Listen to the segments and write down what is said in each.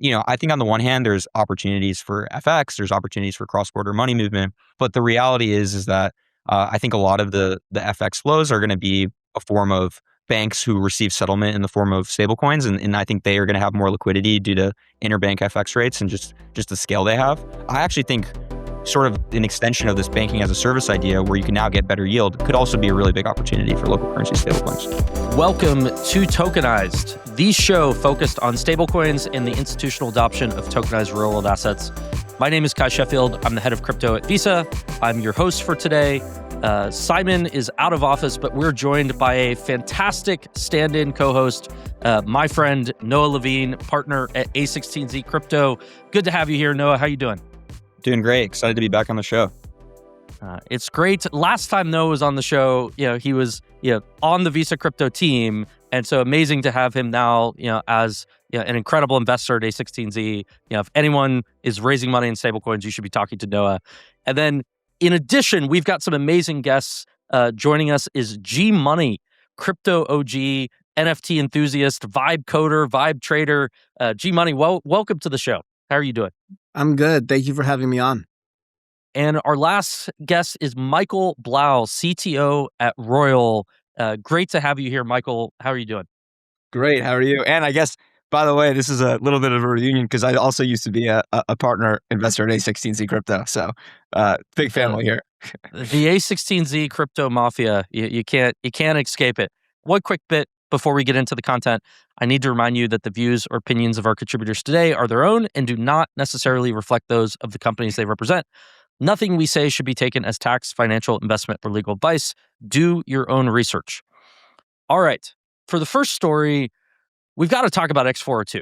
I think on the one hand, there's opportunities for FX, there's opportunities for cross-border money movement. But the reality is that I think a lot of the FX flows are going to be a form of banks who receive settlement in the form of stablecoins. And I think they are going to have more liquidity due to interbank FX rates and just the scale they have. I actually think sort of an extension of this banking as a service idea where you can now get better yield could also be a really big opportunity for local currency stablecoins. Welcome to Tokenized, the show focused on stablecoins and the institutional adoption of tokenized real-world assets. My name is Kai Sheffield. I'm the head of crypto at Visa. I'm your host for today. Simon is out of office, but we're joined by a fantastic stand-in co-host, my friend Noah Levine, partner at A16Z Crypto. Good to have you here, Noah. How you doing? Doing great. Excited to be back on the show. It's great. Last time Noah was on the show, he was on the Visa Crypto team, and so amazing to have him now, as an incredible investor at A16Z. If anyone is raising money in stablecoins, you should be talking to Noah. And then, in addition, we've got some amazing guests. Joining us is G Money, crypto OG, NFT enthusiast, vibe coder, vibe trader. G Money, welcome to the show. How are you doing? I'm good. Thank you for having me on. And our last guest is Michael Blau, CTO at Royal. Great to have you here, Michael. How are you doing? Great. How are you? And I guess, by the way, this is a little bit of a reunion because I also used to be a partner investor at A16Z Crypto. So big family here. The A16Z Crypto Mafia, you can't escape it. One quick bit before we get into the content, I need to remind you that the views or opinions of our contributors today are their own and do not necessarily reflect those of the companies they represent. Nothing we say should be taken as tax, financial, investment, or legal advice. Do your own research. All right. For the first story, we've got to talk about X402.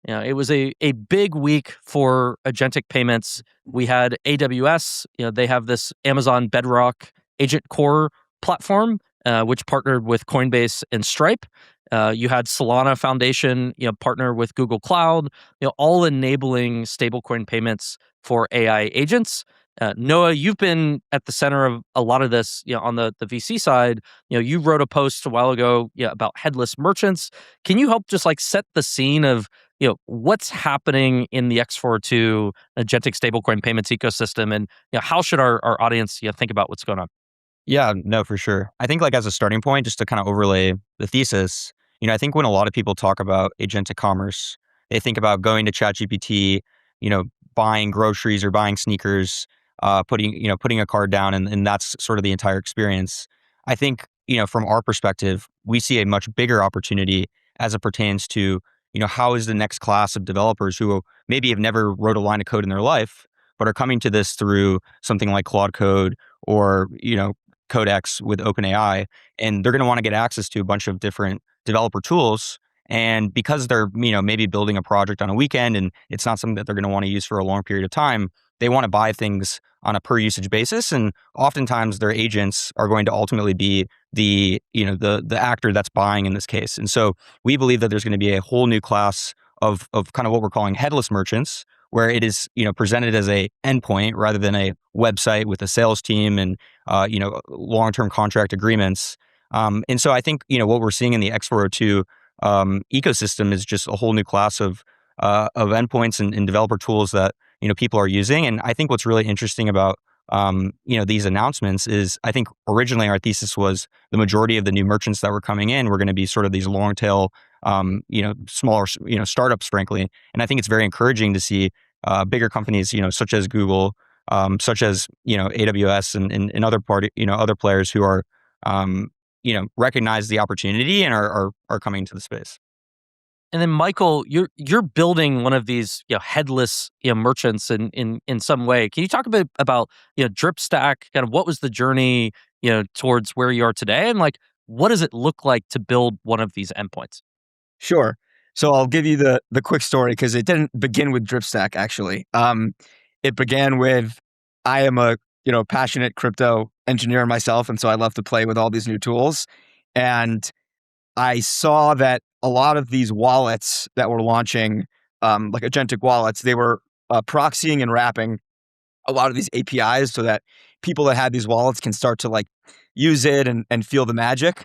It was a big week for agentic payments. We had AWS. They have this Amazon Bedrock Agent Core platform, which partnered with Coinbase and Stripe. You had Solana Foundation, partner with Google Cloud, all enabling stablecoin payments for AI agents. Noah, you've been at the center of a lot of this, on the VC side. You wrote a post a while ago, about headless merchants. Can you help just set the scene of, what's happening in the X402 agentic stablecoin payments ecosystem, and how should our audience think about what's going on? Yeah, no, for sure. I think as a starting point, just to kind of overlay the thesis, I think when a lot of people talk about agentic commerce, they think about going to ChatGPT, buying groceries or buying sneakers, putting a card down, and that's sort of the entire experience. I think, from our perspective, we see a much bigger opportunity as it pertains to, how is the next class of developers who maybe have never wrote a line of code in their life, but are coming to this through something like Claude Code or, Codex with OpenAI, and they're going to want to get access to a bunch of different developer tools. And because they're, maybe building a project on a weekend and it's not something that they're going to want to use for a long period of time, they want to buy things on a per usage basis. And oftentimes their agents are going to ultimately be the actor that's buying in this case. And so we believe that there's going to be a whole new class of kind of what we're calling headless merchants, where it is, presented as a endpoint rather than a website with a sales team and, long-term contract agreements. And so I think, what we're seeing in the X402 ecosystem is just a whole new class of endpoints and developer tools that, people are using. And I think what's really interesting about, these announcements is, I think originally our thesis was the majority of the new merchants that were coming in were going to be sort of these long tail, smaller, startups, frankly. And I think it's very encouraging to see bigger companies, such as Google, such as, AWS and other players who are, recognize the opportunity and are coming to the space. And then, Michael, you're building one of these headless merchants in some way. Can you talk a bit about DripStack? Kind of what was the journey towards where you are today, and what does it look like to build one of these endpoints? Sure. So I'll give you the quick story because it didn't begin with DripStack, actually. It began with, I am a passionate crypto engineer myself, and so I love to play with all these new tools. And I saw that a lot of these wallets that were launching, like agentic wallets, they were proxying and wrapping a lot of these APIs so that people that had these wallets can start to use it and feel the magic.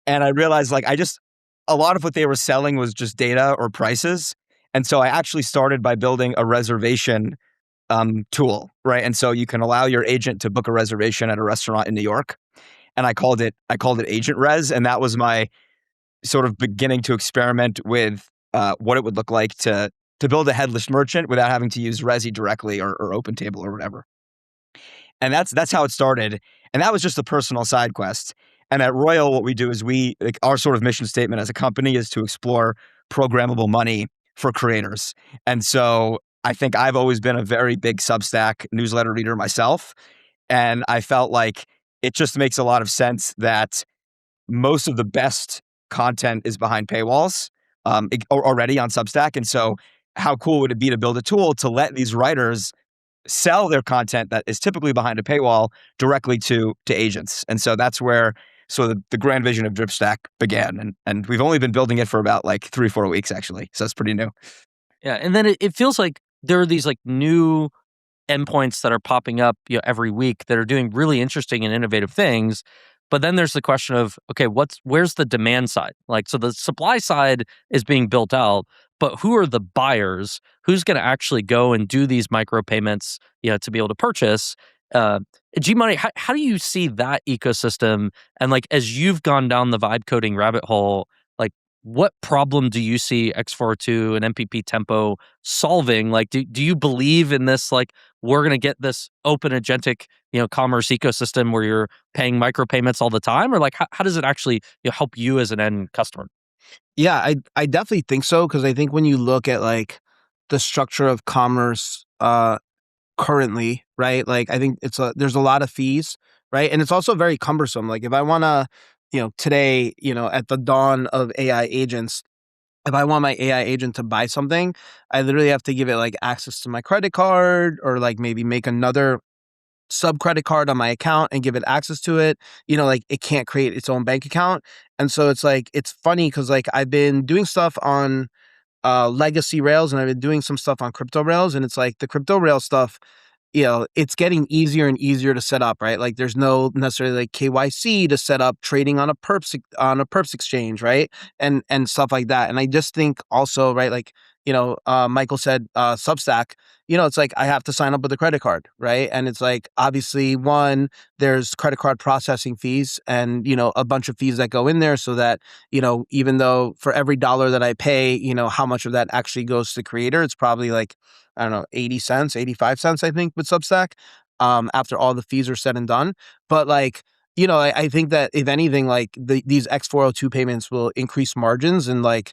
And I realized a lot of what they were selling was just data or prices. And so I actually started by building a reservation tool, right? And so you can allow your agent to book a reservation at a restaurant in New York. And I called it Agent Res. And that was my sort of beginning to experiment with what it would look like to build a headless merchant without having to use Resi directly or OpenTable or whatever. And that's how it started. And that was just a personal side quest. And at Royal, what we do is our sort of mission statement as a company is to explore programmable money for creators. And so I think I've always been a very big Substack newsletter reader myself. And I felt like it just makes a lot of sense that most of the best content is behind paywalls already on Substack. And so how cool would it be to build a tool to let these writers sell their content that is typically behind a paywall directly to agents? And so that's where the grand vision of DripStack began. And we've only been building it for about like 3-4 weeks, actually. So it's pretty new. Yeah. And then it feels like there are these like new endpoints that are popping up every week that are doing really interesting and innovative things. But then there's the question of, okay, where's the demand side? Like, so the supply side is being built out, but who are the buyers? Who's going to actually go and do these micropayments, to be able to purchase? G-Money, how do you see that ecosystem? And like, as you've gone down the vibe coding rabbit hole, like, what problem do you see X402 and MPP Tempo solving? Like, do you believe in this, like, we're going to get this open agentic, commerce ecosystem where you're paying micropayments all the time? Or like, how does it actually help you as an end customer? Yeah, I definitely think so, because I think when you look at like the structure of commerce currently, right? Like I think there's a lot of fees, right? And it's also very cumbersome. Like if I want to, today, at the dawn of AI agents, if I want my AI agent to buy something, I literally have to give it like access to my credit card, or like maybe make another sub credit card on my account and give it access to it. Like it can't create its own bank account. And so it's like, it's funny because like I've been doing stuff on legacy rails, and I've been doing some stuff on crypto rails, and it's like the crypto rail stuff, it's getting easier and easier to set up, right? Like there's no necessarily like KYC to set up trading on a perps exchange, right? And stuff like that. And I just think also, right, like, Michael said, Substack, it's like I have to sign up with a credit card, right? And it's like, obviously, one, there's credit card processing fees and, a bunch of fees that go in there, so that, even though for every dollar that I pay, how much of that actually goes to the creator, it's probably like, I don't know, 80 cents, 85 cents, I think, with Substack, after all the fees are said and done. But like, I think that if anything, like these X402 payments will increase margins, and like,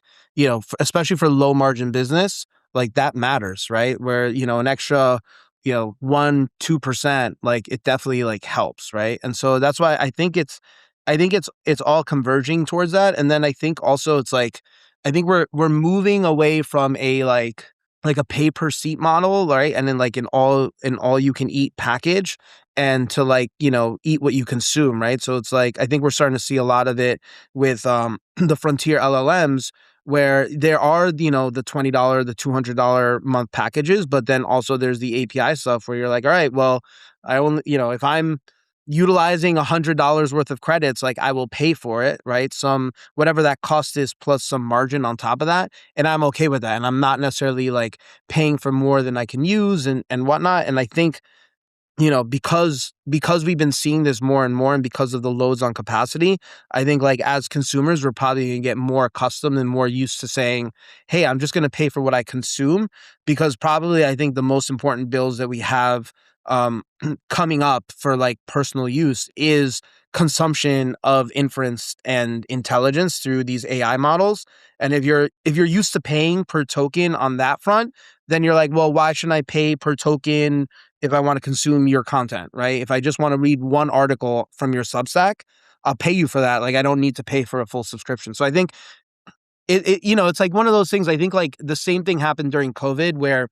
especially for low margin business, like that matters, right? Where, an extra, 1-2%, like it definitely like helps, right? And so that's why I think it's all converging towards that. And then I think also it's like, I think we're moving away from a like a pay per seat model, right? And then like an all you can eat package, and to like, eat what you consume, right? So it's like, I think we're starting to see a lot of it with the frontier LLMs, where there are, the $20, the $200 month packages, but then also there's the API stuff where you're like, all right, well, I only, if I'm utilizing $100 worth of credits, like I will pay for it, right? Some, whatever that cost is, plus some margin on top of that. And I'm okay with that. And I'm not necessarily like paying for more than I can use and whatnot. And I think, because we've been seeing this more and more, and because of the loads on capacity, I think like as consumers, we're probably going to get more accustomed and more used to saying, hey, I'm just going to pay for what I consume, because probably I think the most important bills that we have coming up for like personal use is consumption of inference and intelligence through these AI models. And if you're used to paying per token on that front, then you're like, well, why shouldn't I pay per token if I want to consume your content, right? If I just want to read one article from your Substack, I'll pay you for that. Like I don't need to pay for a full subscription. So I think it's like one of those things. I think like the same thing happened during COVID, where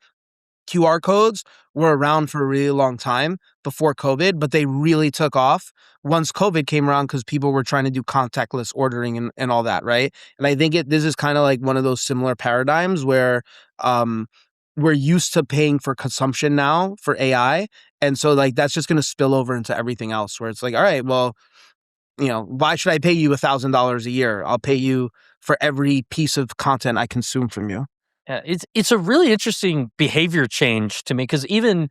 QR codes were around for a really long time before COVID, but they really took off once COVID came around, because people were trying to do contactless ordering and all that, right? And I think this is kind of like one of those similar paradigms where we're used to paying for consumption now for AI. And so like that's just going to spill over into everything else, where it's like, all right, well, why should I pay you $1,000 a year? I'll pay you for every piece of content I consume from you. It's a really interesting behavior change to me because even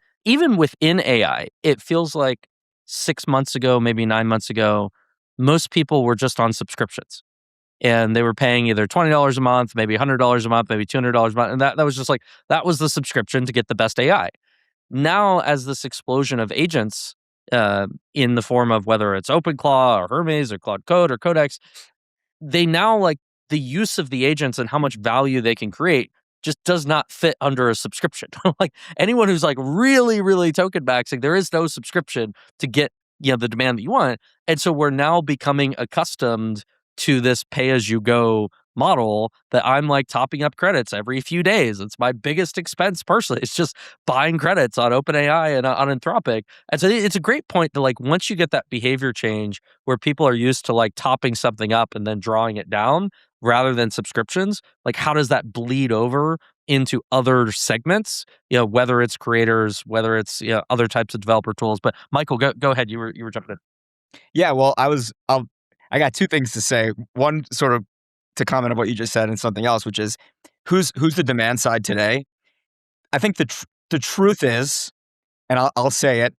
within AI, it feels like 6 months ago, maybe 9 months ago, most people were just on subscriptions. And they were paying either $20 a month, maybe $100 a month, maybe $200 a month. And that was just like, that was the subscription to get the best AI. Now, as this explosion of agents in the form of whether it's OpenClaw or Hermes or Claude Code or Codex, they now like the use of the agents and how much value they can create just does not fit under a subscription. Like anyone who's like really, really token maxing, there is no subscription to get the demand that you want. And so we're now becoming accustomed to this pay as you go model that I'm like topping up credits every few days. It's my biggest expense personally. It's just buying credits on OpenAI and on Anthropic. And so it's a great point that like once you get that behavior change where people are used to like topping something up and then drawing it down rather than subscriptions, like how does that bleed over into other segments, whether it's creators, whether it's other types of developer tools. But Michael, go ahead. You were jumping in. Yeah, well, I got two things to say. One, sort of to comment on what you just said, and something else, which is who's the demand side today. I think the truth is, and I'll say it,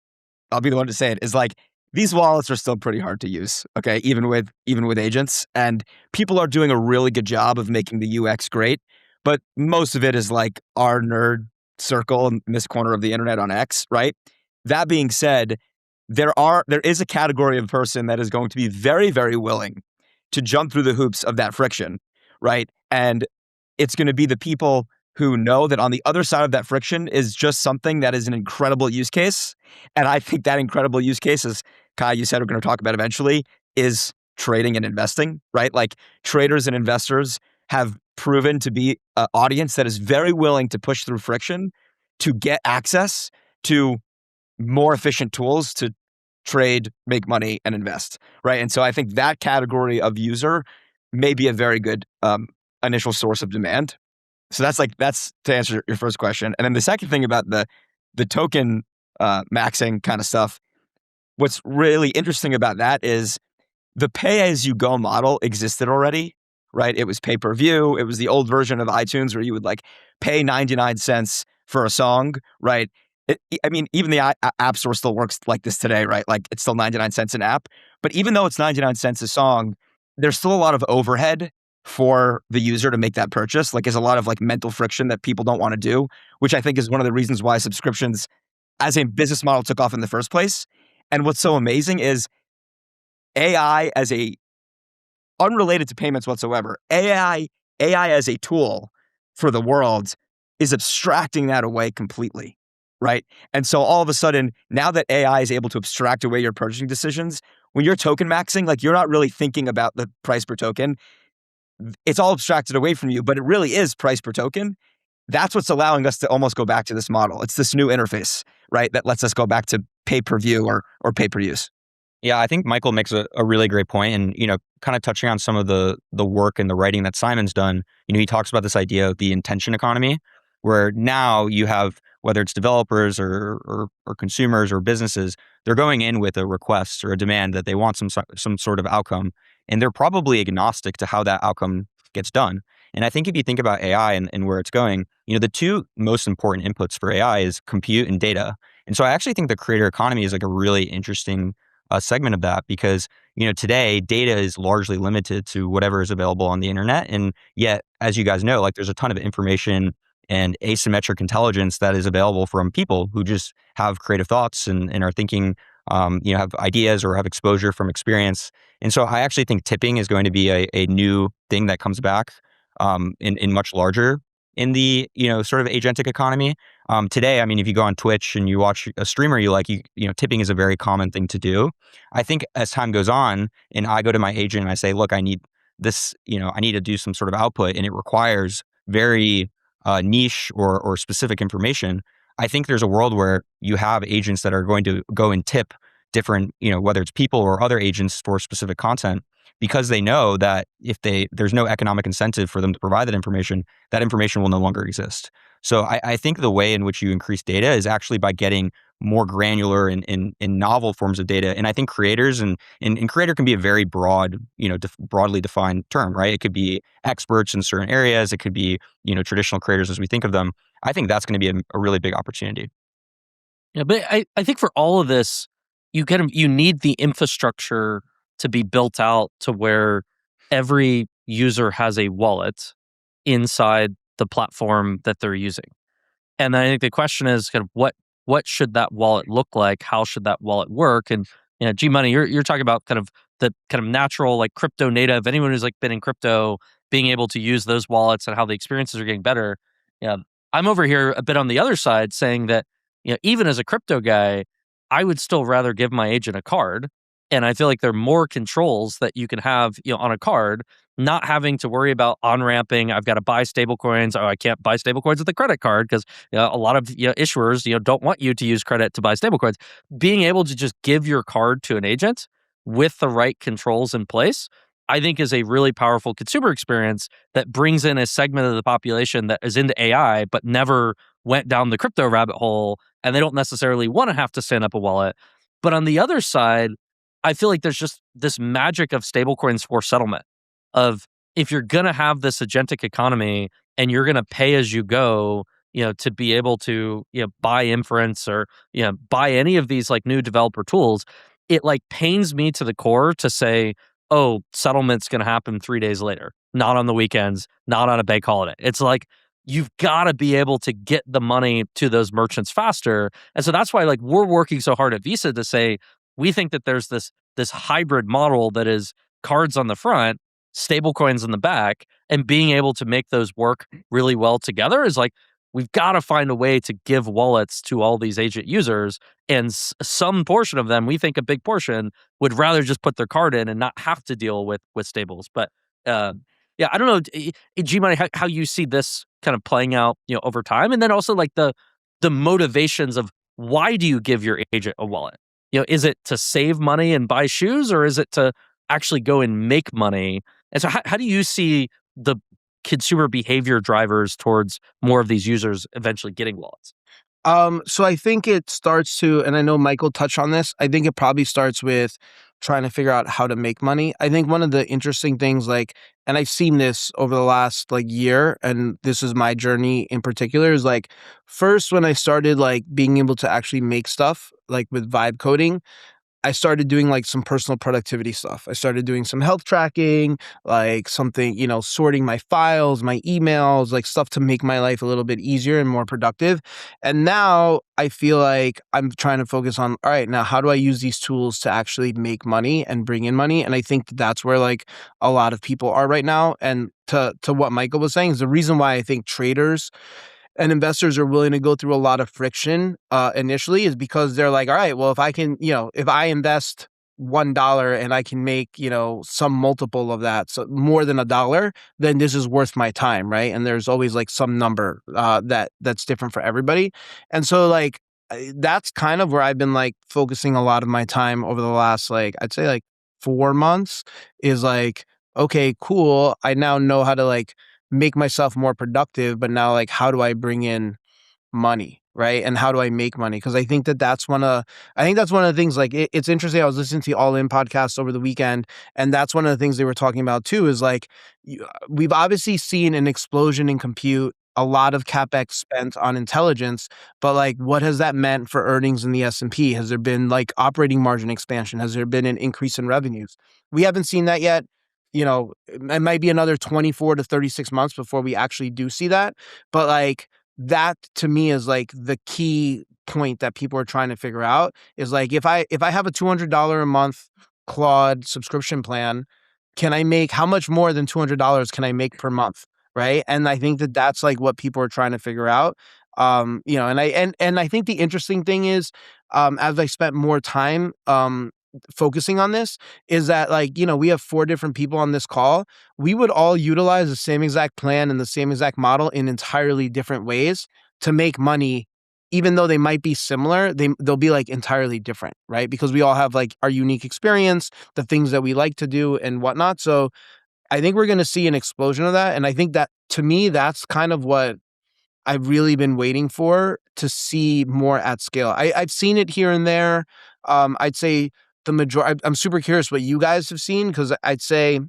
I'll be the one to say it, is like these wallets are still pretty hard to use. Okay, even with agents, and people are doing a really good job of making the UX great, but most of it is like our nerd circle in this corner of the internet on X, right? That being said, there is a category of person that is going to be very, very willing to jump through the hoops of that friction, right? And it's going to be the people who know that on the other side of that friction is just something that is an incredible use case. And I think that incredible use case, as Kai, you said we're going to talk about eventually, is trading and investing, right? Like traders and investors have proven to be an audience that is very willing to push through friction to get access to more efficient tools to trade, make money, and invest, right? And so I think that category of user may be a very good initial source of demand. So that's to answer your first question. And then the second thing about the token maxing kind of stuff, what's really interesting about that is the pay-as-you-go model existed already, right? It was pay-per-view. It was the old version of iTunes where you would like pay 99 cents for a song, right? I mean, even the App Store still works like this today, right? Like it's still 99 cents an app. But even though it's 99 cents a song, there's still a lot of overhead for the user to make that purchase. Like there's a lot of like mental friction that people don't want to do, which I think is one of the reasons why subscriptions as a business model took off in the first place. And what's so amazing is AI as a, unrelated to payments whatsoever, AI as a tool for the world is abstracting that away completely, right? And so all of a sudden, now that AI is able to abstract away your purchasing decisions, when you're token maxing, like you're not really thinking about the price per token. It's all abstracted away from you, but it really is price per token. That's what's allowing us to almost go back to this model. It's this new interface, right? That lets us go back to pay-per-view or pay-per-use. Yeah, I think Michael makes a really great point. And, kind of touching on some of the work and the writing that Simon's done, he talks about this idea of the intention economy, where now you have, whether it's developers or consumers or businesses, they're going in with a request or a demand that they want some sort of outcome. And they're probably agnostic to how that outcome gets done. And I think if you think about AI and where it's going, the two most important inputs for AI is compute and data. And so I actually think the creator economy is like a really interesting segment of that because, today data is largely limited to whatever is available on the internet. And yet, as you guys know, like there's a ton of information and asymmetric intelligence that is available from people who just have creative thoughts and are thinking, have ideas or have exposure from experience. And so I actually think tipping is going to be a new thing that comes back in much larger in the, sort of agentic economy. Today, I mean, if you go on Twitch and you watch a streamer you like, tipping is a very common thing to do. I think as time goes on and I go to my agent and I say, look, I need this, I need to do some sort of output and it requires very niche or specific information. I think there's a world where you have agents that are going to go and tip different, whether it's people or other agents for specific content, because they know that if there's no economic incentive for them to provide that information will no longer exist. So I think the way in which you increase data is actually by getting more granular and novel forms of data. And I think creators and creator can be a very broad, broadly defined term, right? It could be experts in certain areas. It could be, traditional creators as we think of them. I think that's going to be a really big opportunity. Yeah, but I think for all of this, you need the infrastructure to be built out to where every user has a wallet inside the platform that they're using. And I think the question is kind of what should that wallet look like? How should that wallet work? And G Money, you're talking about kind of the kind of natural like crypto native. Anyone who's like been in crypto, being able to use those wallets and how the experiences are getting better. Yeah, I'm over here a bit on the other side saying that even as a crypto guy, I would still rather give my agent a card. And I feel like there are more controls that you can have on a card, not having to worry about on ramping. I've got to buy stablecoins. Oh, I can't buy stablecoins with a credit card because a lot of issuers don't want you to use credit to buy stablecoins. Being able to just give your card to an agent with the right controls in place, I think is a really powerful consumer experience that brings in a segment of the population that is into AI but never went down the crypto rabbit hole, and they don't necessarily want to have to stand up a wallet. But on the other side, I feel like there's just this magic of stablecoins for settlement of if you're going to have this agentic economy and you're going to pay as you go, to be able to, buy inference or, buy any of these like new developer tools, it like pains me to the core to say, oh, settlement's going to happen 3 days later, not on the weekends, not on a bank holiday. It's like, you've got to be able to get the money to those merchants faster. And so that's why like we're working so hard at Visa to say, we think that there's this hybrid model that is cards on the front, stable coins in the back, and being able to make those work really well together is like, we've got to find a way to give wallets to all these agent users. And some portion of them, we think a big portion, would rather just put their card in and not have to deal with stables. But yeah, I don't know, G-Money, how you see this kind of playing out, over time. And then also like the motivations of why do you give your agent a wallet? Is it to save money and buy shoes, or is it to actually go and make money? And so how do you see the consumer behavior drivers towards more of these users eventually getting wallets? So I think it starts to, and I know Michael touched on this, I think it probably starts with trying to figure out how to make money. I think one of the interesting things, like, and I've seen this over the last like year, and this is my journey in particular, is like first when I started like being able to actually make stuff like with vibe coding, I started doing like some personal productivity stuff. I started doing some health tracking, like something, sorting my files, my emails, like stuff to make my life a little bit easier and more productive. And now I feel like I'm trying to focus on, all right, now how do I use these tools to actually make money and bring in money? And I think that's where like a lot of people are right now. And to what Michael was saying is the reason why I think traders and investors are willing to go through a lot of friction initially is because they're like, all right, well, if I can, if I invest $1 and I can make, some multiple of that, so more than $1, then this is worth my time, right? And there's always like some number that's different for everybody. And so like that's kind of where I've been like focusing a lot of my time over the last like I'd say like 4 months is like, okay, cool. I now know how to like make myself more productive, but now like how do I bring in money, right? And how do I make money? Because I think that's one of the things. Like it's interesting. I was listening to the All In podcast over the weekend, and that's one of the things they were talking about too. Is like we've obviously seen an explosion in compute, a lot of capex spent on intelligence, but like what has that meant for earnings in the S&P? Has there been like operating margin expansion? Has there been an increase in revenues? We haven't seen that yet. It might be another 24 to 36 months before we actually do see that. But like that to me is like the key point that people are trying to figure out is like, if I have a $200 a month Claude subscription plan, can I make how much more than $200 can I make per month? Right. And I think that's like what people are trying to figure out. And I think the interesting thing is, as I spent more time, focusing on this is that like, we have 4 different people on this call. We would all utilize the same exact plan and the same exact model in entirely different ways to make money. Even though they might be similar, they'll be like entirely different, right? Because we all have like our unique experience, the things that we like to do and whatnot. So I think we're going to see an explosion of that. And I think that to me, that's kind of what I've really been waiting for to see more at scale. I've seen it here and there. I'd say the majority. I'm super curious what you guys have seen, because I'd say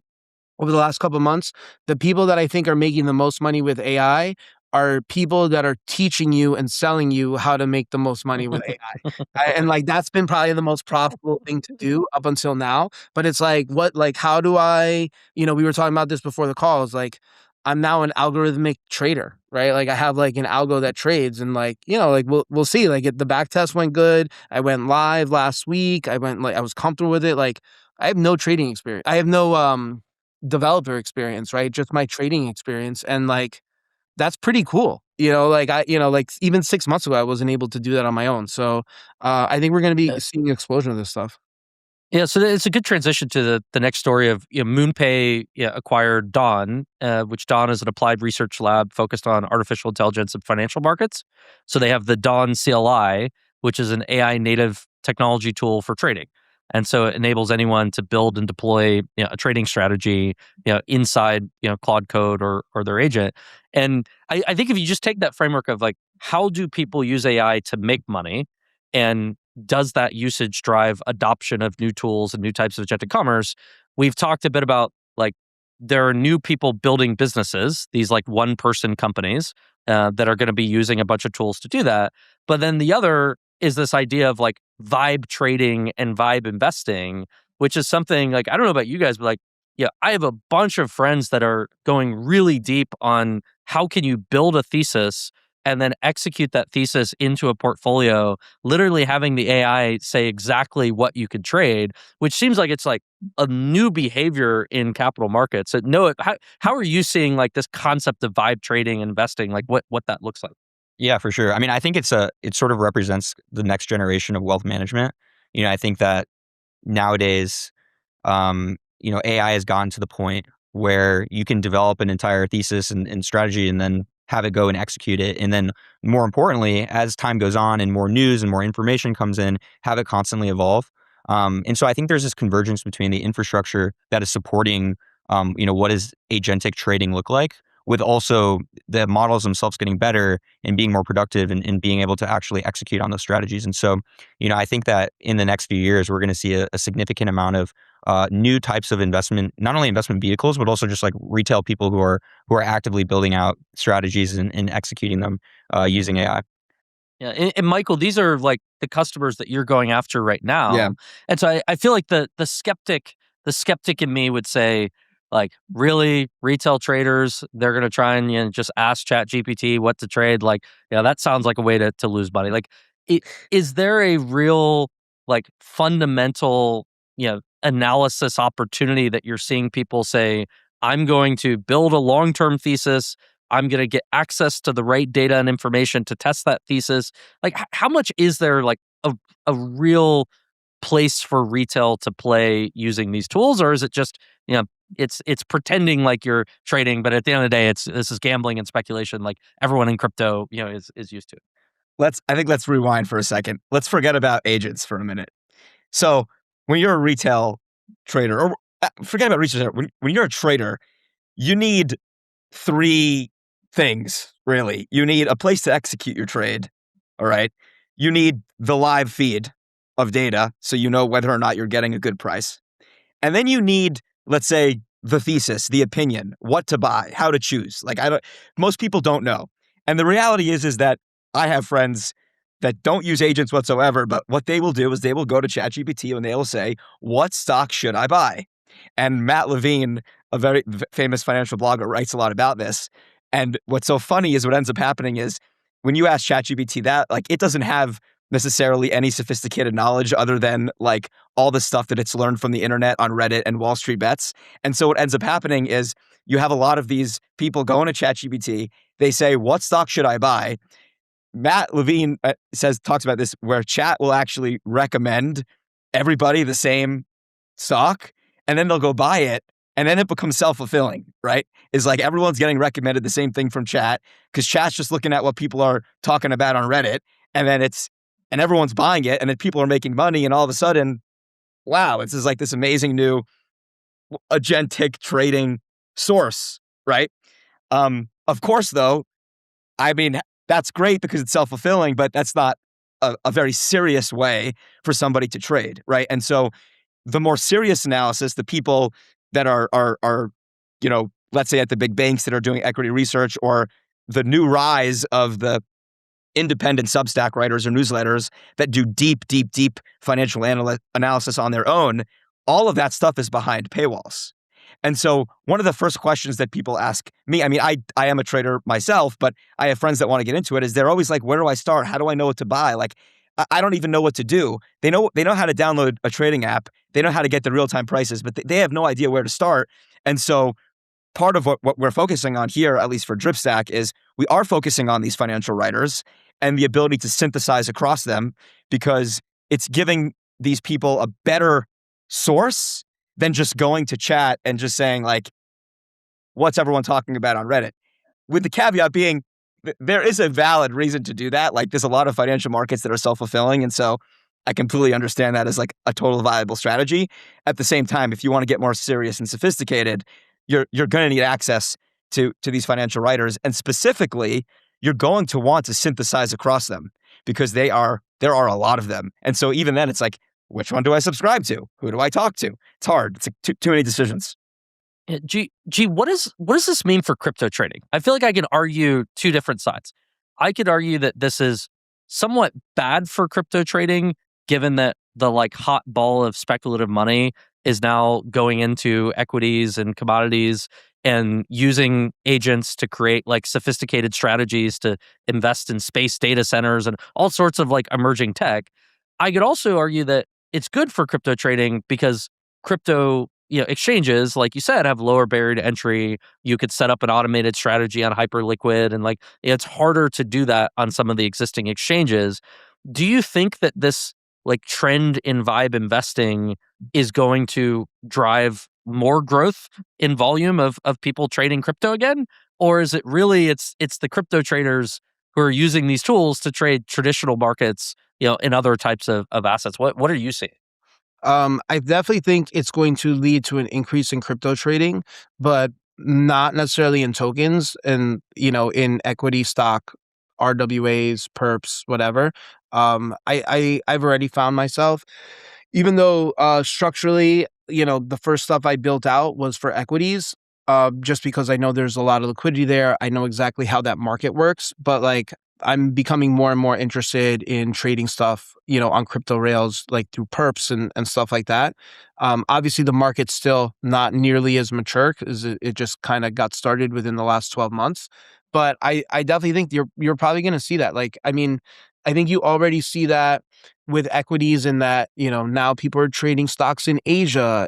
over the last couple of months, the people that I think are making the most money with AI are people that are teaching you and selling you how to make the most money with AI. And like, that's been probably the most profitable thing to do up until now. But it's like, how do I, we were talking about this before the call. It's like, I'm now an algorithmic trader, right? Like, I have like an algo that trades, and like, like we'll see. Like, the back test went good. I went live last week. I was comfortable with it. Like, I have no trading experience. I have no developer experience, right? Just my trading experience. And like, that's pretty cool. Like even 6 months ago, I wasn't able to do that on my own. So I think we're going to be seeing an explosion of this stuff. Yeah, so it's a good transition to the next story of MoonPay acquired Dawn, which Dawn is an applied research lab focused on artificial intelligence and financial markets. So they have the Dawn CLI, which is an AI native technology tool for trading. And so it enables anyone to build and deploy a trading strategy inside Claude Code or their agent. And I think if you just take that framework of like, how do people use AI to make money, and does that usage drive adoption of new tools and new types of agentic commerce? We've talked a bit about like, there are new people building businesses, these like one-person companies that are going to be using a bunch of tools to do that. But then the other is this idea of like vibe trading and vibe investing, which is something like, I don't know about you guys, but like, yeah, I have a bunch of friends that are going really deep on how can you build a thesis and then execute that thesis into a portfolio, literally having the AI say exactly what you could trade, which seems like it's like a new behavior in capital markets. So Noah, how are you seeing like this concept of vibe trading and investing, like what that looks like? Yeah, for sure. I mean, I think it sort of represents the next generation of wealth management. I think that nowadays, AI has gotten to the point where you can develop an entire thesis and strategy and then have it go and execute it. And then more importantly, as time goes on and more news and more information comes in, have it constantly evolve. And so I think there's this convergence between the infrastructure that is supporting, what does agentic trading look like, with also the models themselves getting better and being more productive and being able to actually execute on those strategies. And so, I think that in the next few years, we're going to see a significant amount of new types of investment, not only investment vehicles, but also just like retail people who are actively building out strategies and executing them using AI. Yeah, and Michael, these are like the customers that you're going after right now. Yeah. And so I feel like the skeptic in me would say, like, really, retail traders, they're going to try and just ask Chat GPT what to trade. Like, that sounds like a way to lose money. Like, is there a real like fundamental analysis opportunity that you're seeing people say, I'm going to build a long-term thesis, I'm going to get access to the right data and information to test that thesis? Like, how much is there like a real place for retail to play using these tools, or is it just it's pretending like you're trading, but at the end of the day, this is gambling and speculation, like everyone in crypto is used to? Let's rewind for a second. Let's forget about agents for a minute. So when you're a retail trader, or forget about retail trader, when you're a trader, you need three things, really. You need a place to execute your trade, all right? You need the live feed of data, so you know whether or not you're getting a good price. And then you need, let's say, the thesis, the opinion, what to buy, how to choose. Like, most people don't know. And the reality is that I have friends that don't use agents whatsoever, but what they will do is they will go to ChatGPT and they will say, what stock should I buy? And Matt Levine, a very famous financial blogger, writes a lot about this. And what's so funny is what ends up happening is when you ask ChatGPT that, like, it doesn't have necessarily any sophisticated knowledge other than like all the stuff that it's learned from the internet on Reddit and Wall Street Bets. And so what ends up happening is you have a lot of these people going to ChatGPT. They say, what stock should I buy? Matt Levine talks about this, where Chat will actually recommend everybody the same stock, and then they'll go buy it, and then it becomes self-fulfilling, right? It's like everyone's getting recommended the same thing from Chat because Chat's just looking at what people are talking about on Reddit, and then everyone's buying it, and then people are making money, and all of a sudden, wow, it's just like this amazing new agentic trading source, right? Of course, though, I mean, that's great because it's self-fulfilling, but that's not a very serious way for somebody to trade, right? And so the more serious analysis, the people that are let's say at the big banks that are doing equity research, or the new rise of the independent Substack writers or newsletters that do deep financial analysis on their own, all of that stuff is behind paywalls. And so one of the first questions that people ask me, I mean, I am a trader myself, but I have friends that want to get into it, is they're always like, where do I start? How do I know what to buy? Like, I don't even know what to do. They know how to download a trading app. They know how to get the real-time prices, but they have no idea where to start. And so part of what we're focusing on here, at least for DripStack, is we are focusing on these financial writers and the ability to synthesize across them, because it's giving these people a better source than just going to chat and just saying, like, what's everyone talking about on Reddit? With the caveat being, there is a valid reason to do that. Like, there's a lot of financial markets that are self-fulfilling. And so I completely understand that as like a total viable strategy. At the same time, if you want to get more serious and sophisticated, you're going to need access to these financial writers. And specifically, you're going to want to synthesize across them, because there are a lot of them. And so even then, it's like, which one do I subscribe to? Who do I talk to? It's hard. It's like too many decisions. G, what does this mean for crypto trading? I feel like I can argue two different sides. I could argue that this is somewhat bad for crypto trading, given that the like hot ball of speculative money is now going into equities and commodities and using agents to create like sophisticated strategies to invest in space data centers and all sorts of like emerging tech. I could also argue that it's good for crypto trading because crypto exchanges, like you said, have lower barrier to entry. You could set up an automated strategy on Hyperliquid, and like it's harder to do that on some of the existing exchanges. Do you think that this like trend in vibe investing is going to drive more growth in volume of people trading crypto again? Or is it really it's the crypto traders who are using these tools to trade traditional markets, in other types of assets? What are you seeing? I definitely think it's going to lead to an increase in crypto trading, but not necessarily in tokens and, in equity stock, RWAs, perps, whatever. I've already found myself, even though structurally, the first stuff I built out was for equities, just because I know there's a lot of liquidity there. I know exactly how that market works, but like I'm becoming more and more interested in trading stuff, on crypto rails, like through perps and stuff like that. Obviously, the market's still not nearly as mature because it just kind of got started within the last 12 months. But I definitely think you're probably going to see that. Like, I mean, I think you already see that with equities, in that, now people are trading stocks in Asia.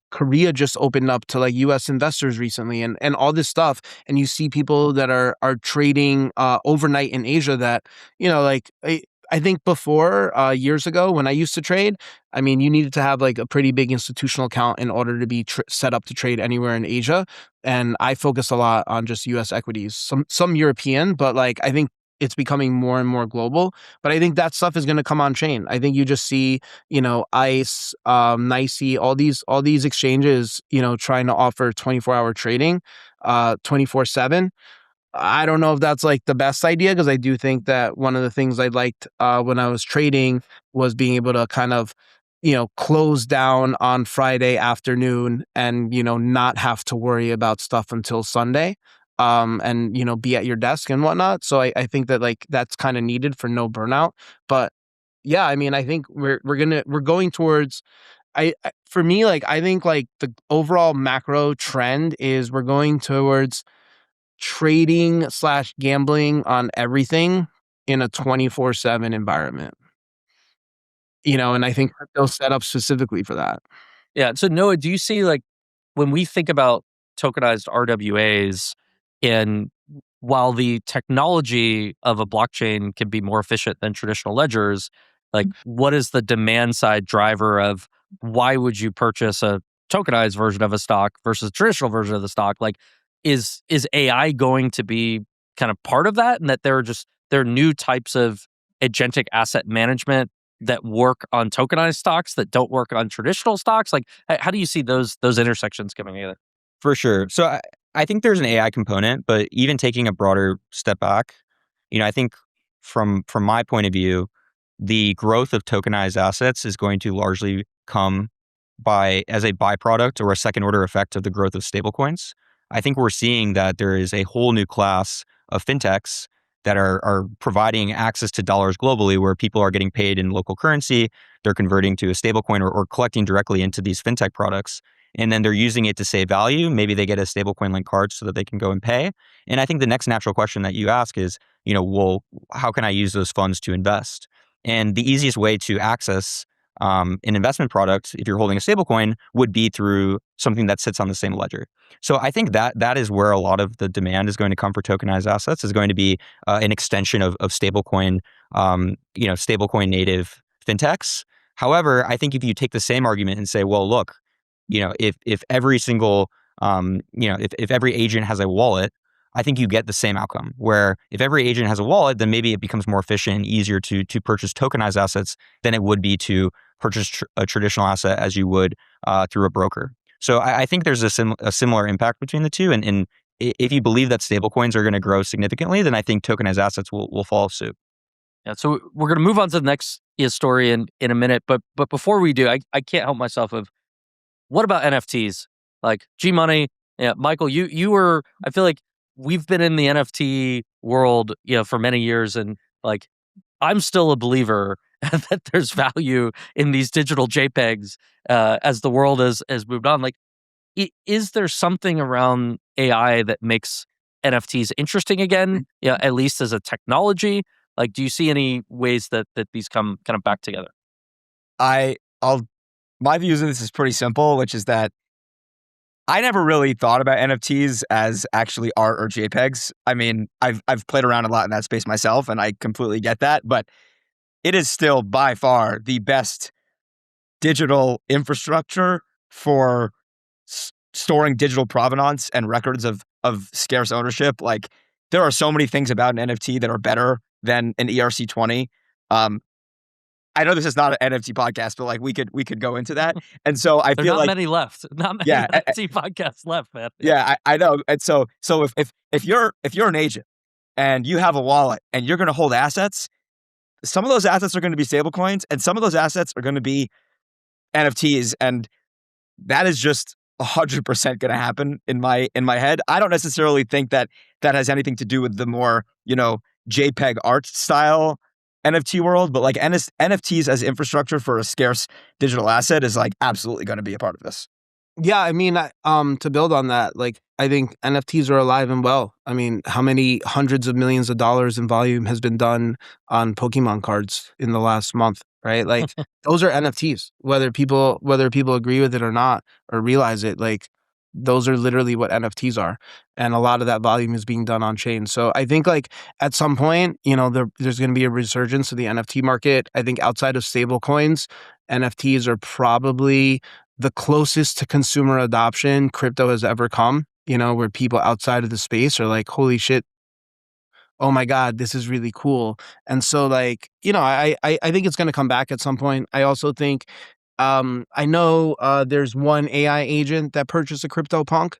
Korea just opened up to like US investors recently, and all this stuff. And you see people that are trading overnight in Asia that, like I think before, years ago when I used to trade, I mean, you needed to have like a pretty big institutional account in order to be set up to trade anywhere in Asia. And I focus a lot on just US equities, some European, but like I think it's becoming more and more global. But I think that stuff is going to come on chain. I think you just see, ICE, NYSE, all these exchanges, trying to offer 24-hour trading, 24/7. I don't know if that's like the best idea, because I do think that one of the things I liked when I was trading was being able to kind of, close down on Friday afternoon and, not have to worry about stuff until Sunday. And, be at your desk and whatnot. So I think that like that's kind of needed for no burnout. But yeah, I mean, I think we're going towards, for me, like I think like the overall macro trend is we're going towards trading / gambling on everything in a 24/7 environment. And I think crypto's set up specifically for that. Yeah. So Noah, do you see like when we think about tokenized RWAs, and while the technology of a blockchain can be more efficient than traditional ledgers, like what is the demand side driver of why would you purchase a tokenized version of a stock versus a traditional version of the stock? Like is AI going to be kind of part of that, and that there are new types of agentic asset management that work on tokenized stocks that don't work on traditional stocks? Like how do you see those intersections coming together? For sure. So I think there's an AI component, but even taking a broader step back, I think from my point of view, the growth of tokenized assets is going to largely come as a byproduct or a second order effect of the growth of stablecoins. I think we're seeing that there is a whole new class of fintechs that are providing access to dollars globally, where people are getting paid in local currency. They're converting to a stablecoin or collecting directly into these fintech products. And then they're using it to save value. Maybe they get a stablecoin linked card so that they can go and pay. And I think the next natural question that you ask is, well, how can I use those funds to invest? And the easiest way to access an investment product, if you're holding a stablecoin, would be through something that sits on the same ledger. So I think that is where a lot of the demand is going to come for tokenized assets, is going to be an extension of stablecoin, stablecoin native fintechs. However, I think if you take the same argument and say, well, look, if every single, if every agent has a wallet, I think you get the same outcome, where if every agent has a wallet, then maybe it becomes more efficient and easier to purchase tokenized assets than it would be to purchase a traditional asset as you would through a broker. So I think there's a similar impact between the two. And if you believe that stablecoins are going to grow significantly, then I think tokenized assets will follow suit. Yeah, so we're going to move on to the next story in a minute. But before we do, I can't help myself of, what about NFTs? Like G-Money, yeah, Michael, you were, I feel like we've been in the NFT world, for many years, and like I'm still a believer that there's value in these digital JPEGs as the world has moved on. Like, is there something around AI that makes NFTs interesting again? Yeah, at least as a technology. Like, do you see any ways that these come kind of back together? My views of this is pretty simple, which is that I never really thought about NFTs as actually art or JPEGs. I mean, I've played around a lot in that space myself, and I completely get that, but it is still by far the best digital infrastructure for storing digital provenance and records of scarce ownership. Like, there are so many things about an NFT that are better than an ERC20. I know this is not an NFT podcast, but like we could go into that. And so I feel like many left. Not many NFT podcasts left, man. Yeah, I know. And so if you're an agent and you have a wallet and you're going to hold assets, some of those assets are going to be stablecoins, and some of those assets are going to be NFTs, and that is just 100% going to happen in my head. I don't necessarily think that has anything to do with the more JPEG art style NFT world, but like NFTs as infrastructure for a scarce digital asset is like absolutely going to be a part of this. Yeah, I mean, to build on that, like, I think NFTs are alive and well. I mean, how many hundreds of millions of dollars in volume has been done on Pokemon cards in the last month, right? Like, those are NFTs, whether people agree with it or not, or realize it. Like, those are literally what NFTs are, and a lot of that volume is being done on chain. So I think, like, at some point, there's going to be a resurgence of the NFT market. I think outside of stablecoins, NFTs are probably the closest to consumer adoption crypto has ever come, where people outside of the space are like, holy shit, oh my God, this is really cool. And so, like, I think it's going to come back at some point. I also think, I know there's one AI agent that purchased a CryptoPunk.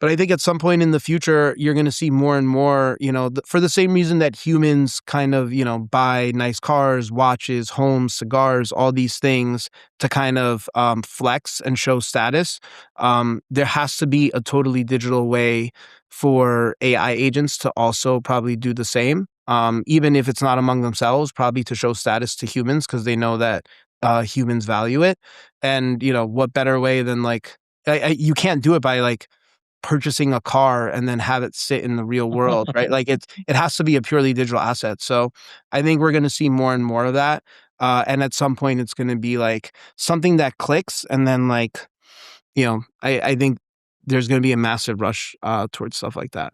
But I think at some point in the future, you're going to see more and more, for the same reason that humans kind of, buy nice cars, watches, homes, cigars, all these things to kind of flex and show status. There has to be a totally digital way for AI agents to also probably do the same, even if it's not among themselves, probably to show status to humans because they know that humans value it. And, what better way than like, you can't do it by like, purchasing a car and then have it sit in the real world, right? Like it has to be a purely digital asset. So I think we're going to see more and more of that. And at some point it's going to be like something that clicks. And then like, I think there's going to be a massive rush towards stuff like that.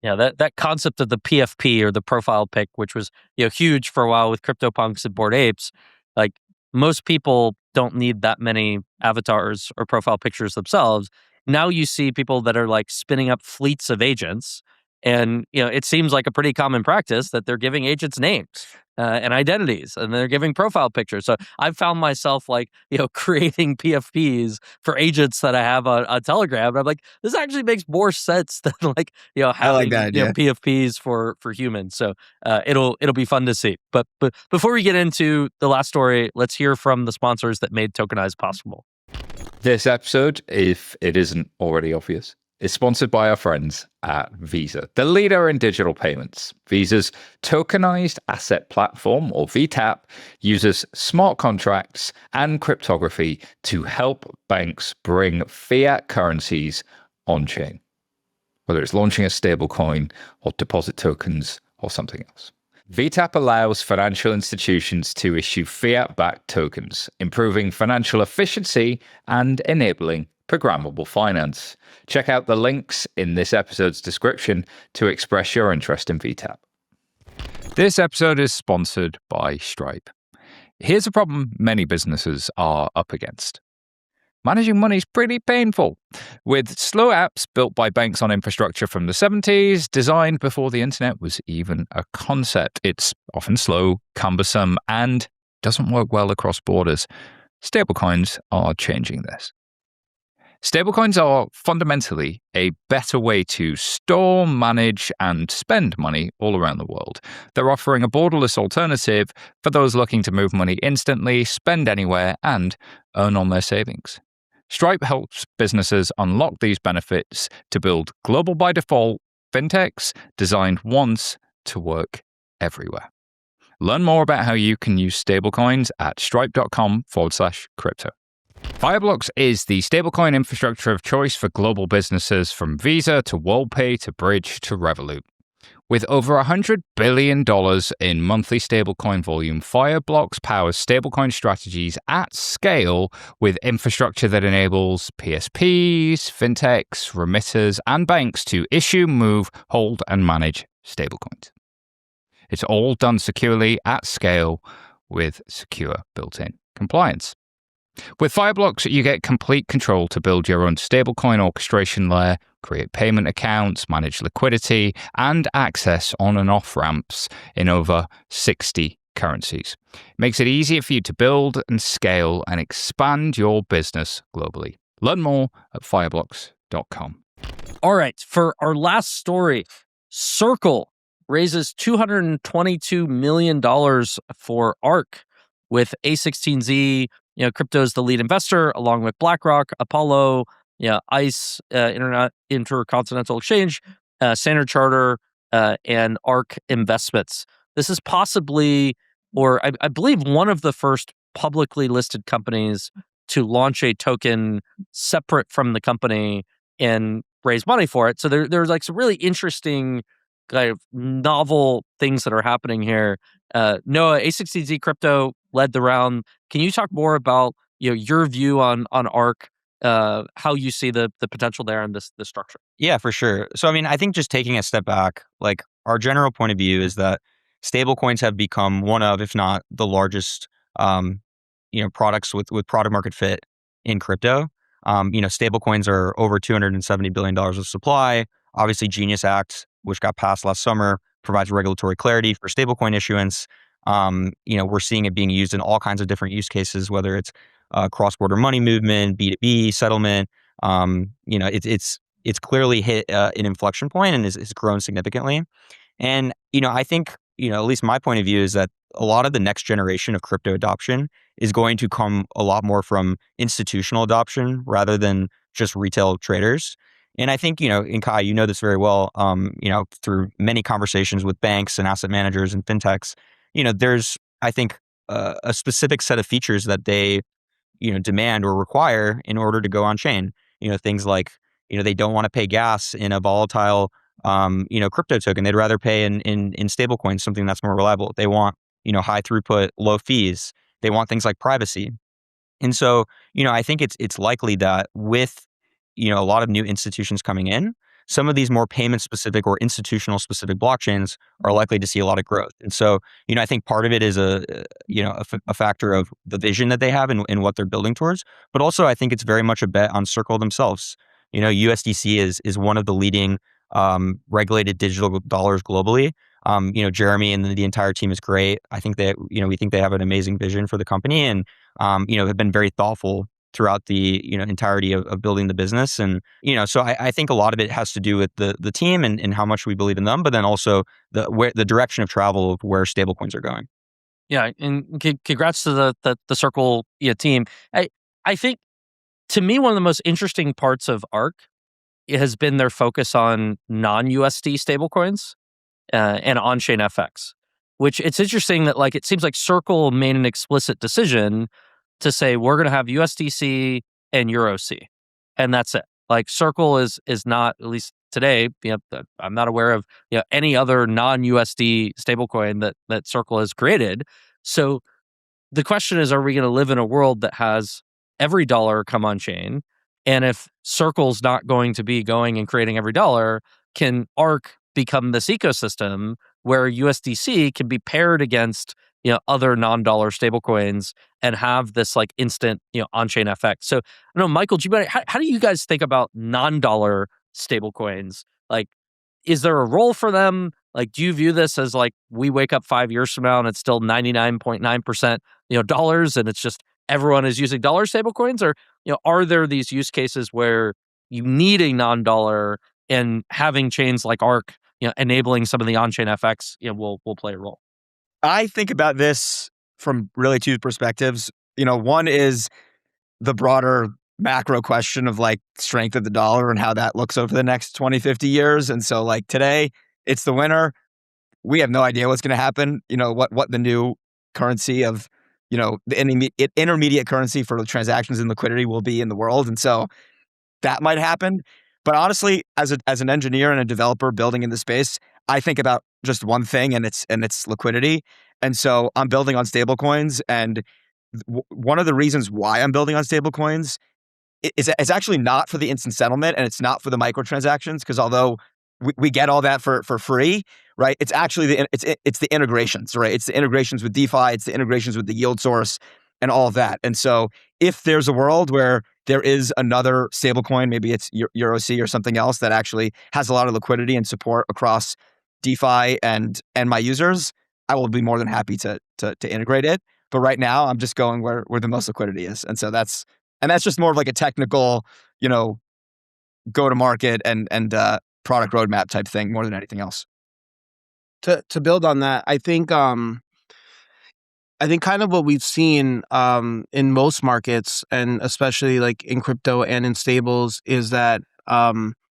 Yeah, that concept of the PFP or the profile pic, which was huge for a while with CryptoPunks and Bored Apes, like most people don't need that many avatars or profile pictures themselves. Now you see people that are like spinning up fleets of agents And it seems like a pretty common practice that they're giving agents names and identities, and they're giving profile pictures. So I've found myself creating PFPs for agents that I have on Telegram. And I'm like, this actually makes more sense than I having like that idea. PFPs for humans. So it'll be fun to see. But before we get into the last story, let's hear from the sponsors that made Tokenized possible. This episode, if it isn't already obvious, is sponsored by our friends at Visa, the leader in digital payments. Visa's Tokenized Asset Platform, or VTAP, uses smart contracts and cryptography to help banks bring fiat currencies on-chain, whether it's launching a stablecoin or deposit tokens or something else. VTAP allows financial institutions to issue fiat-backed tokens, improving financial efficiency and enabling programmable finance. Check out the links in this episode's description to express your interest in VTAP. This episode is sponsored by Stripe. Here's a problem many businesses are up against. Managing money is pretty painful. With slow apps built by banks on infrastructure from the 70s, designed before the internet was even a concept, it's often slow, cumbersome, and doesn't work well across borders. Stablecoins are changing this. Stablecoins are fundamentally a better way to store, manage, and spend money all around the world. They're offering a borderless alternative for those looking to move money instantly, spend anywhere, and earn on their savings. Stripe helps businesses unlock these benefits to build global by default fintechs designed once to work everywhere. Learn more about how you can use stablecoins at stripe.com/crypto. Fireblocks is the stablecoin infrastructure of choice for global businesses, from Visa to WorldPay to Bridge to Revolut. With over $100 billion in monthly stablecoin volume, Fireblocks powers stablecoin strategies at scale with infrastructure that enables PSPs, fintechs, remitters, and banks to issue, move, hold, and manage stablecoins. It's all done securely at scale with secure built-in compliance. With Fireblocks, you get complete control to build your own stablecoin orchestration layer, create payment accounts, manage liquidity, and access on and off ramps in over 60 currencies. It makes it easier for you to build and scale and expand your business globally. Learn more at fireblocks.com. All right, for our last story, Circle raises $222 million for ARK with A16Z. Crypto is the lead investor, along with BlackRock, Apollo, ICE, Intercontinental Exchange, Standard Charter, and ARK Investments. This is possibly, or I believe, one of the first publicly listed companies to launch a token separate from the company and raise money for it. So there's some really interesting kind of novel things that are happening here. Noah, A16Z Crypto led the round. Can you talk more about your view on ARK, how you see the potential there in this structure? Yeah, for sure. So, I think just taking a step back, our general point of view is that stablecoins have become one of, if not the largest, products with product market fit in crypto. Stablecoins are over $270 billion of supply. Obviously, Genius Act, which got passed last summer, provides regulatory clarity for stablecoin issuance. We're seeing it being used in all kinds of different use cases, whether it's cross-border money movement, B2B settlement. It's clearly hit an inflection point and has grown significantly. And I think at least my point of view is that a lot of the next generation of crypto adoption is going to come a lot more from institutional adoption rather than just retail traders. And I think, and Kai, you know this very well, through many conversations with banks and asset managers and fintechs, there's, I think, a specific set of features that they, demand or require in order to go on chain. Things like, they don't want to pay gas in a volatile, crypto token. They'd rather pay in stable coins, something that's more reliable. They want, high throughput, low fees. They want things like privacy. And so, I think it's likely that with, a lot of new institutions coming in, some of these more payment specific or institutional specific blockchains are likely to see a lot of growth. And so, I think part of it is a factor of the vision that they have and what they're building towards. But also, I think it's very much a bet on Circle themselves. USDC is one of the leading regulated digital dollars globally. Jeremy and the entire team is great. I think that, we think they have an amazing vision for the company and, have been very thoughtful throughout the, entirety of building the business. And, so I think a lot of it has to do with the team and how much we believe in them, but then also the direction of travel of where stablecoins are going. Yeah, and congrats to the Circle team. I think, to me, one of the most interesting parts of ARC has been their focus on non-USD stablecoins and on-chain FX, which it's interesting that it seems like Circle made an explicit decision to say we're going to have USDC and EuroC, and that's it. Circle is not, at least today, I'm not aware of any other non-USD stablecoin that Circle has created. So the question is, are we going to live in a world that has every dollar come on chain? And if Circle's not going to be going and creating every dollar, can ARC become this ecosystem where USDC can be paired against other non-dollar stablecoins and have this instant on-chain FX? So I know, Michael, how do you guys think about non-dollar stablecoins? Is there a role for them? Do you view this as we wake up 5 years from now and it's still 99.9% dollars and it's just everyone is using dollar stablecoins? Or are there these use cases where you need a non-dollar and having chains like ARC enabling some of the on-chain FX will play a role? I think about this from really two perspectives. One is the broader macro question of strength of the dollar and how that looks over the next 20, 50 years. And so today it's the winter. We have no idea what's going to happen. What the new currency of, the intermediate currency for transactions and liquidity will be in the world. And so that might happen. But honestly, as an engineer and a developer building in the space, I think about just one thing, and it's liquidity. And so I'm building on stablecoins, and one of the reasons why I'm building on stablecoins it's actually not for the instant settlement, and it's not for the microtransactions, because although we get all that for free, right? It's actually it's the integrations, right? It's the integrations with DeFi, it's the integrations with the yield source, and all of that. And so if there's a world where there is another stablecoin, maybe it's EuroC or something else that actually has a lot of liquidity and support across DeFi and my users, I will be more than happy to integrate it. But right now, I'm just going where the most liquidity is, and so that's just more of a technical, go to market and product roadmap type thing more than anything else. To build on that, I think kind of what we've seen in most markets, and especially in crypto and in stables, is that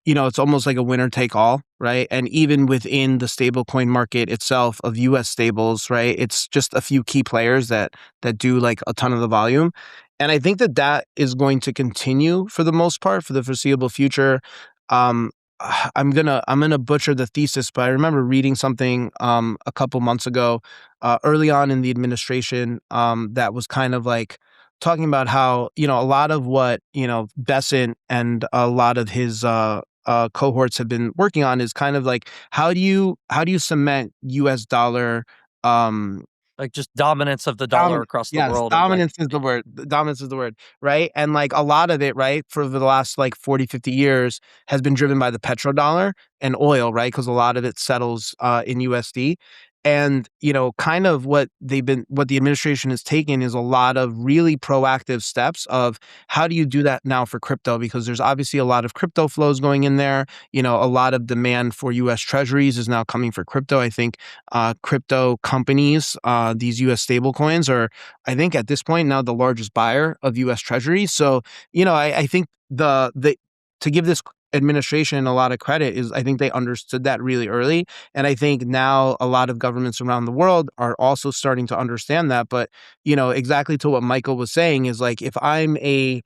it's almost like a winner take all, right? And even within the stablecoin market itself of US stables, right, it's just a few key players that do a ton of the volume. And I think that is going to continue for the most part for the foreseeable future. I'm gonna butcher the thesis, but I remember reading something a couple months ago, early on in the administration, that was kind of talking about how a lot of what Besant and a lot of his cohorts have been working on is kind of how do you cement US dollar just dominance of the dollar across the world. Dominance is the word. Dominance is the word, right? And a lot of it, right, for the last 40, 50 years has been driven by the petrodollar and oil, right? Because a lot of it settles in USD. And, kind of what the administration has taken is a lot of really proactive steps of how do you do that now for crypto? Because there's obviously a lot of crypto flows going in there. A lot of demand for US treasuries is now coming for crypto. I think crypto companies, these US stablecoins are, I think at this point now, the largest buyer of US treasuries. So, I think to give this administration a lot of credit is I think they understood that really early. And I think now a lot of governments around the world are also starting to understand that. But, exactly to what Michael was saying is if I'm a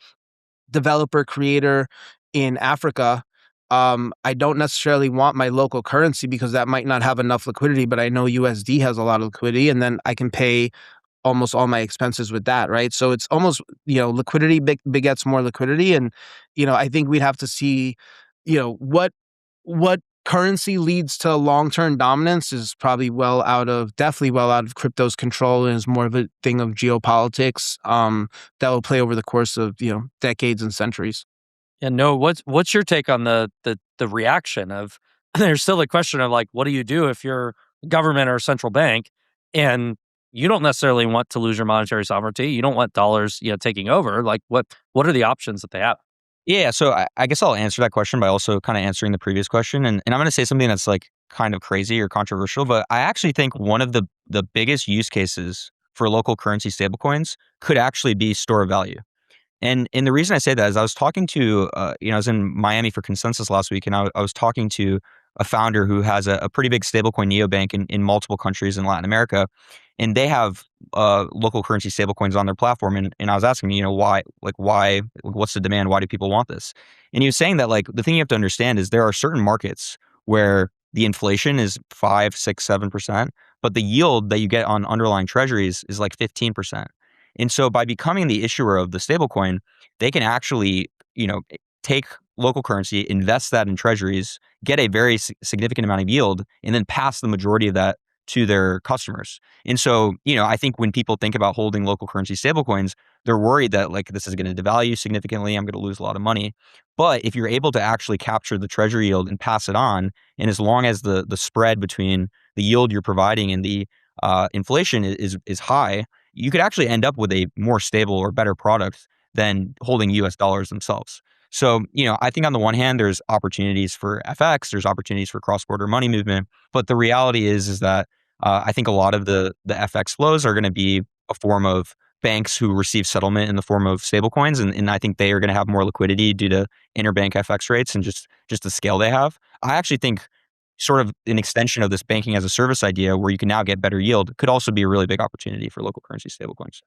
developer creator in Africa, I don't necessarily want my local currency because that might not have enough liquidity, but I know USD has a lot of liquidity, and then I can pay almost all my expenses with that, right? So it's almost, liquidity begets more liquidity. And, I think we'd have to see, what currency leads to long-term dominance is probably definitely well out of crypto's control, and is more of a thing of geopolitics that will play over the course of, decades and centuries. Yeah, no, what's your take on the reaction of there's still the question of like, what do you do if you're government or central bank and you don't necessarily want to lose your monetary sovereignty? You don't want dollars, taking over. Like, what are the options that they have? Yeah, so I guess I'll answer that question by also kind of answering the previous question. And I'm going to say something that's like kind of crazy or controversial, but I actually think one of the biggest use cases for local currency stablecoins could actually be store of value. And the reason I say that is I was talking to, I was in Miami for Consensus last week, and I was talking to a founder who has a pretty big stablecoin neobank in multiple countries in Latin America, and they have local currency stablecoins on their platform. And I was asking, why, what's the demand? Why do people want this? And he was saying that like the thing you have to understand is there are certain markets where the inflation is 5, 6, 7%, but the yield that you get on underlying treasuries is like 15%. And so by becoming the issuer of the stablecoin, they can actually, take local currency, invest that in treasuries, get a very significant amount of yield, and then pass the majority of that to their customers. And so, I think when people think about holding local currency stablecoins, they're worried that like this is going to devalue significantly. I'm going to lose a lot of money. But if you're able to actually capture the treasury yield and pass it on, and as long as the spread between the yield you're providing and the inflation is high, you could actually end up with a more stable or better product than holding US dollars themselves. So, I think on the one hand, there's opportunities for FX, there's opportunities for cross-border money movement. But the reality is that I think a lot of the FX flows are going to be a form of banks who receive settlement in the form of stablecoins. And I think they are going to have more liquidity due to interbank FX rates and just the scale they have. I actually think sort of an extension of this banking as a service idea where you can now get better yield could also be a really big opportunity for local currency stablecoins.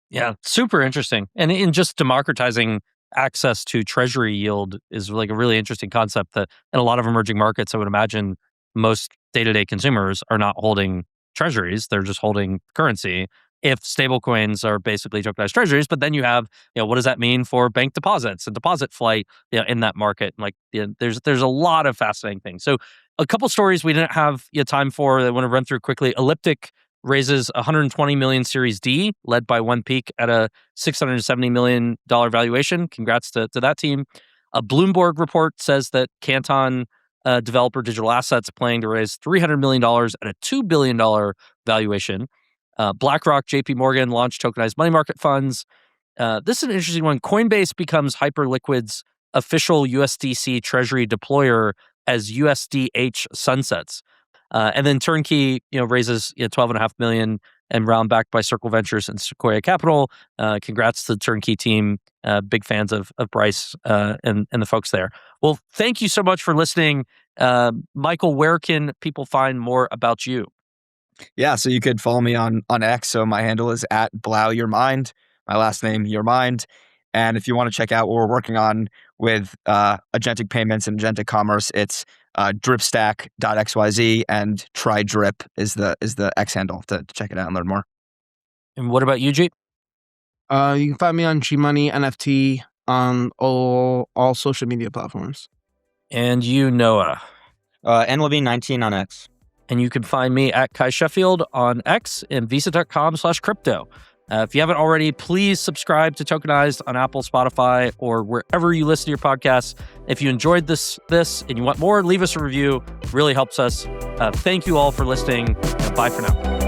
Yeah, super interesting. And in just democratizing access to treasury yield is like a really interesting concept that in a lot of emerging markets, I would imagine most day-to-day consumers are not holding treasuries. They're just holding currency. If stablecoins are basically tokenized treasuries, but then you have, what does that mean for bank deposits and deposit flight in that market? Like, there's a lot of fascinating things. So a couple stories we didn't have time for that I want to run through quickly. Elliptic raises 120 million Series D, led by One Peak at a $670 million valuation. Congrats to that team. A Bloomberg report says that Canton developer digital assets planning to raise $300 million at a $2 billion valuation. BlackRock, JP Morgan launched tokenized money market funds. This is an interesting one. Coinbase becomes Hyperliquid's official USDC treasury deployer as USDH sunsets. And then Turnkey, raises $12.5 million and round backed by Circle Ventures and Sequoia Capital. Congrats to the Turnkey team. Big fans of Bryce and the folks there. Well, thank you so much for listening. Michael, where can people find more about you? Yeah, so you could follow me on X. So my handle is @BlauYourMind. My last name, Your Mind. And if you want to check out what we're working on with agentic payments and agentic commerce, it's dripstack.xyz, and trydrip is the X handle to check it out and learn more. And what about you, G? You can find me on Gmoney NFT on all social media platforms. And you, Noah? nlevine19 on X. And you can find me at Kai Sheffield on X and visa.com/crypto. If you haven't already, please subscribe to Tokenized on Apple, Spotify, or wherever you listen to your podcasts. If you enjoyed this and you want more, leave us a review. It really helps us. Thank you all for listening. Bye for now.